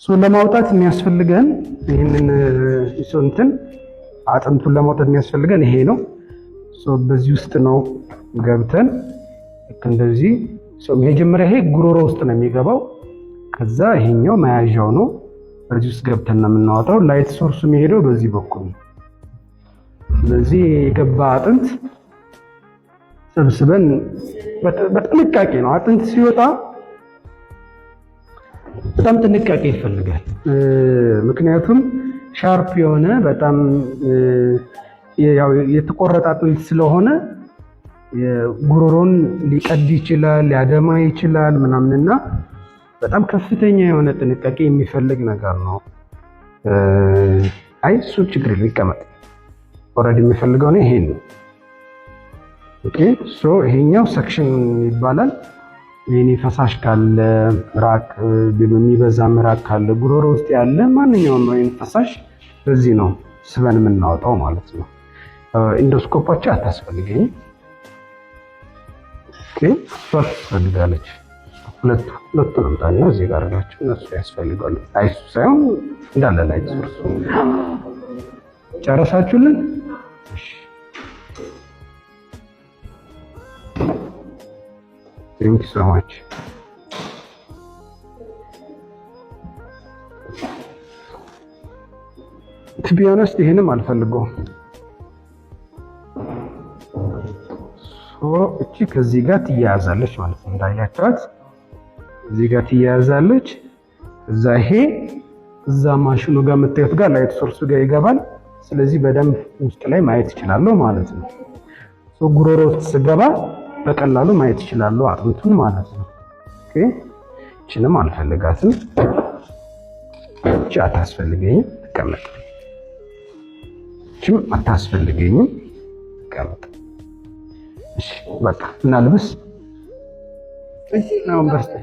ለማውጣት የሚያስፈልገን ይሄንን እንትን አጥንቱን ለማውጣት የሚያስፈልገን ይሄ ነው። በዚህ ውስጥ ነው ገብተን ልክ እንደዚህ መጀመሪያ ይሄ ጉሮሮ ውስጥ ነው የሚገባው። ከዛ ይሄኛው መያዣው ነው። በዚህ ውስጥ ገብተን ነው የምናወጣው። ላይት ሶርሱ የሚሄደው በዚህ በኩል ነው። ስለዚህ የገባ አጥንት ሰብስበን በጥንቃቄ ነው። አጥንት ሲወጣ በጣም ጥንቃቄ ይፈልጋል። ምክንያቱም ሻርፕ የሆነ በጣም ያው የተቆረጠ አጥንት ስለሆነ ጉሮሮን ሊቀድ ይችላል፣ ሊያደማ ይችላል ምናምንና በጣም ከፍተኛ የሆነ ጥንቃቄ የሚፈልግ ነገር ነው። አይ እሱ ችግር ሊቀመጥ ኦልሬዲ የሚፈልገው ነው ይሄን ነው። ኦኬ ይሄኛው ሰክሽን ይባላል። ይሄኔ ፈሳሽ ካለ ምራቅ በሚበዛ ምራቅ ካለ ጉሮሮ ውስጥ ያለ ማንኛውም አይነት ፈሳሽ በዚህ ነው ስበን የምናወጣው ማለት ነው። ኢንዶስኮፓቸው አታስፈልገኝ። ኦኬ ፈልጋለች ሁለቱ ነው ታና እዚህ ጋር አድርጋችሁ እነሱ ያስፈልጋሉ። አይሱ ሳይሆን እንዳለ ላይ ሶርሱ ጨረሳችሁልን? እሺ Thank you so much. To be honest, ይሄንም አልፈልገውም። እቺ ከዚህ ጋር ትያያዛለች ማለት ነው። እንዳያችኋት እዚህ ጋር ትያያዛለች። እዛ ይሄ እዛ ማሽኑ ጋር የምታዩት ጋር ላይት ሶርሱ ጋር ይገባል። ስለዚህ በደንብ ውስጥ ላይ ማየት ይችላል ማለት ነው። ጉሮሮ ውስጥ ስገባ በቀላሉ ማየት ይችላል አጥንቱን ማለት ነው። ኦኬ እቺንም አልፈልጋትም። እቺ አታስፈልገኝም፣ ተቀመጥ። እቺም አታስፈልገኝም፣ ተቀመጥ። እሺ በቃ እናልብስ። እዚህ ነው በስተ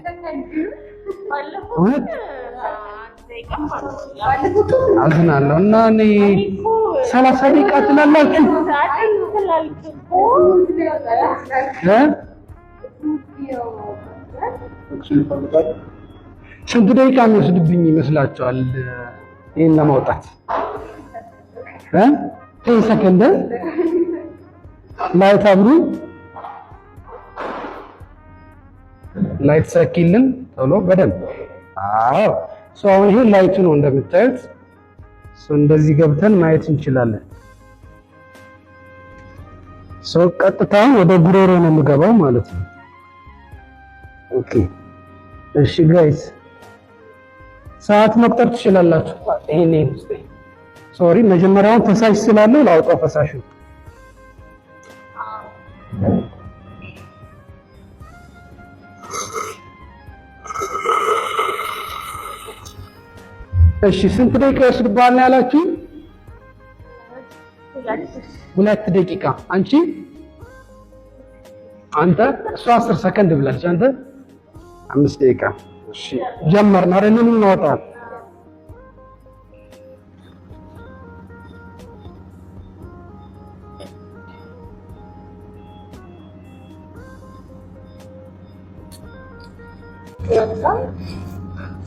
አዝናለሁ እና እኔ 30 ደቂቃ ትላላችሁ ስንት ደቂቃ የሚወስድብኝ ይመስላችኋል ይሄን ለማውጣት? 10 ሰከንድ ላይት አብሩ ላይት ሰኪልን ቶሎ በደንብ አዎ አሁን ይሄ ላይቱ ነው እንደምታዩት። እንደዚህ ገብተን ማየት እንችላለን። ቀጥታ ወደ ጉሮሮ ነው የምገባው ማለት ነው። ኦኬ እሺ ጋይስ ሰዓት መቁጠር ትችላላችሁ። ይሄኔ ሶሪ መጀመሪያውን ፈሳሽ ስላለው ላውጣው ፈሳሹ። እሺ ስንት ደቂቃ ይወስድብሃል ነው ያላችሁ? 2 ደቂቃ። አንተ እሷ 10 ሰከንድ ብላለች። አንተ 5 ደቂቃ። እሺ ጀመርን አይደል? ምን እናወጣለን?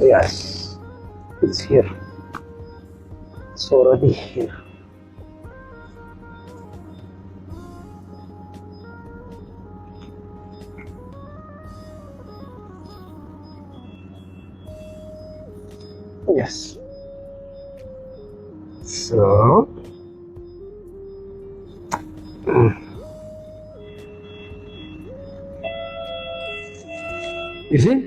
Yes, it's here. It's already here. Yes. So, you see?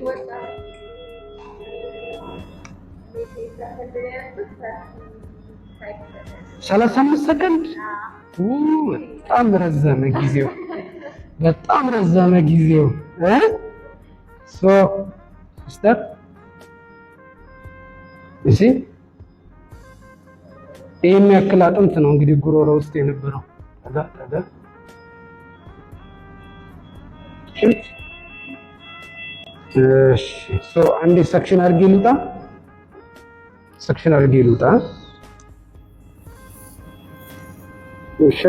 35 ሰከንድ በጣም ረዘመ ጊዜው፣ በጣም ረዘመ ጊዜው። ሲስተር እሺ ይሄን ያክል አጥንት ነው እንግዲህ ጉሮሮ ውስጥ የነበረው። ታዳ እሺ አንዴ ሰክሽን አድርጌ ልውጣ፣ ሰክሽን አድርጌ ልውጣ። እሺ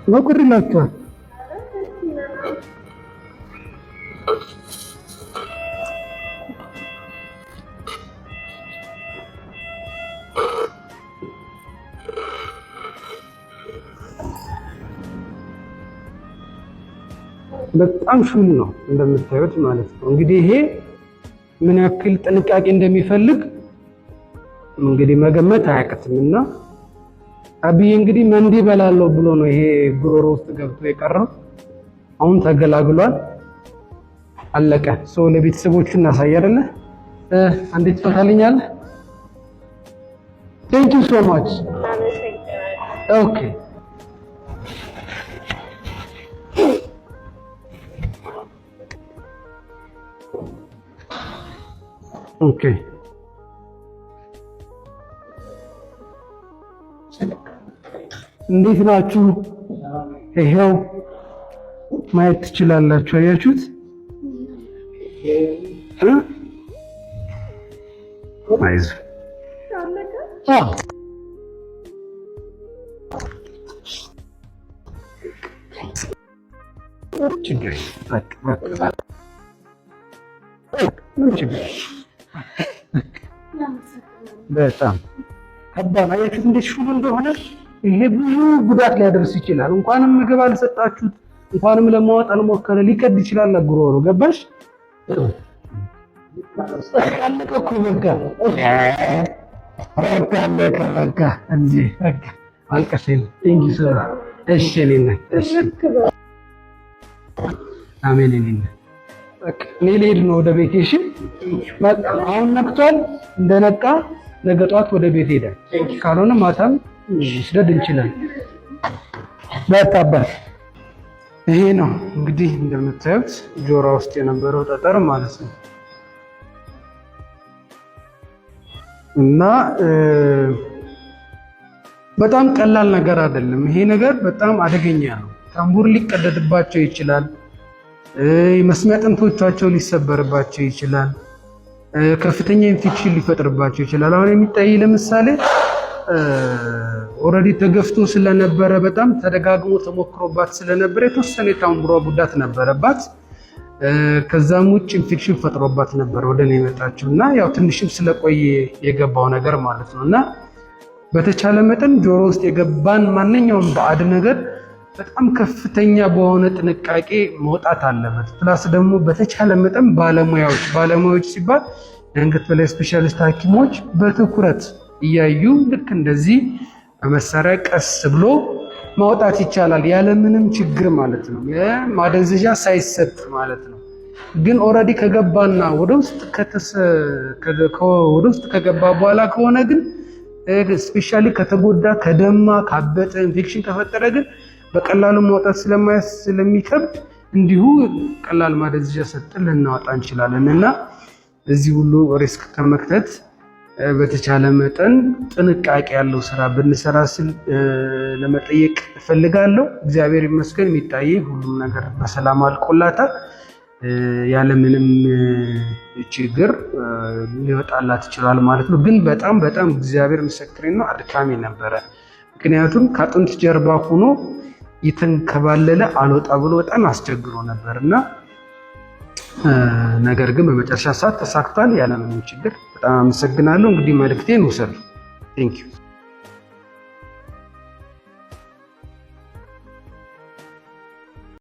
መቁር ይላችኋል። በጣም ሹል ነው እንደምታዩት ማለት ነው። እንግዲህ ይሄ ምን ያክል ጥንቃቄ እንደሚፈልግ እንግዲህ መገመት አያቅትምና አብዬ እንግዲህ መንዲ በላለው ብሎ ነው ይሄ ጉሮሮ ውስጥ ገብቶ የቀረው። አሁን ተገላግሏል፣ አለቀ። ሰው ለቤተሰቦቹ እናሳይ አይደለ? አንዴ ትፈታልኛለህ? Thank you so much. Okay. Okay. እንዴት ናችሁ? ይሄው ማየት ትችላላችሁ። አያችሁት? አይዞህ በጣም ከባድ አያችሁት እንዴት ሹል እንደሆነ። ይሄ ብዙ ጉዳት ሊያደርስ ይችላል። እንኳንም ምግብ አልሰጣችሁት፣ እንኳንም ለማወጥ አልሞከረ ሊቀድ ይችላል። ጉሮሮ ገባሽ? አለቀ እኮ በቃ በቃ እንጂ በቃ አልቀሰኝ። ቴንኪ ሰራ። እሺ እኔና እሺ አሜን። እኔና በቃ እኔ ልሄድ ነው ወደ ቤቴ። እሺ አሁን ነቅቷል። እንደነቃ ነገ ጠዋት ወደ ቤት ሄዳል። ካልሆነ ማታም መስደድ እንችላለን። በጣም ይሄ ነው እንግዲህ እንደምታዩት ጆሮ ውስጥ የነበረው ጠጠር ማለት ነው። እና በጣም ቀላል ነገር አይደለም። ይሄ ነገር በጣም አደገኛ ነው። ታምቡር ሊቀደድባቸው ይችላል። የመስሚያ ጥንቶቻቸው ሊሰበርባቸው ይችላል። ከፍተኛ ኢንፌክሽን ሊፈጥርባቸው ይችላል። አሁን የሚታይ ለምሳሌ ኦልሬዲ ተገፍቶ ስለነበረ በጣም ተደጋግሞ ተሞክሮባት ስለነበረ የተወሰነ የታምቡሯ ጉዳት ነበረባት። ከዛም ውጭ ኢንፌክሽን ፈጥሮባት ነበር ወደ እኔ የመጣችው እና ያው ትንሽም ስለቆየ የገባው ነገር ማለት ነው። እና በተቻለ መጠን ጆሮ ውስጥ የገባን ማንኛውም ባዕድ ነገር በጣም ከፍተኛ በሆነ ጥንቃቄ መውጣት አለበት። ፕላስ ደግሞ በተቻለ መጠን ባለሙያዎች ሲባል የአንገት በላይ ስፔሻሊስት ሐኪሞች በትኩረት እያዩ ልክ እንደዚህ በመሳሪያ ቀስ ብሎ ማውጣት ይቻላል ያለምንም ችግር ማለት ነው። የማደንዘዣ ሳይሰጥ ማለት ነው። ግን ኦልሬዲ ከገባና ወደ ውስጥ ከገባ በኋላ ከሆነ ግን ስፔሻሊ ከተጎዳ፣ ከደማ፣ ካበጠ፣ ኢንፌክሽን ከፈጠረ ግን በቀላሉ ማውጣት ስለሚከብድ እንዲሁ ቀላል ማደንዘዣ ሰጥተን ልናወጣ እንችላለን እና እዚህ ሁሉ ሪስክ ከመክተት በተቻለ መጠን ጥንቃቄ ያለው ስራ ብንሰራ ስል ለመጠየቅ እፈልጋለሁ። እግዚአብሔር ይመስገን የሚታየ ሁሉም ነገር በሰላም አልቆላታል። ያለምንም ችግር ሊወጣላት ይችላል ማለት ነው። ግን በጣም በጣም እግዚአብሔር ምስክሬ ነው አድካሚ ነበረ። ምክንያቱም ከአጥንት ጀርባ ሆኖ የተንከባለለ አልወጣ ብሎ በጣም አስቸግሮ ነበርና ነገር ግን በመጨረሻ ሰዓት ተሳክቷል ያለምንም ችግር። በጣም አመሰግናለሁ። እንግዲህ መልእክቴን ውሰዱ። ቴንክ ዩ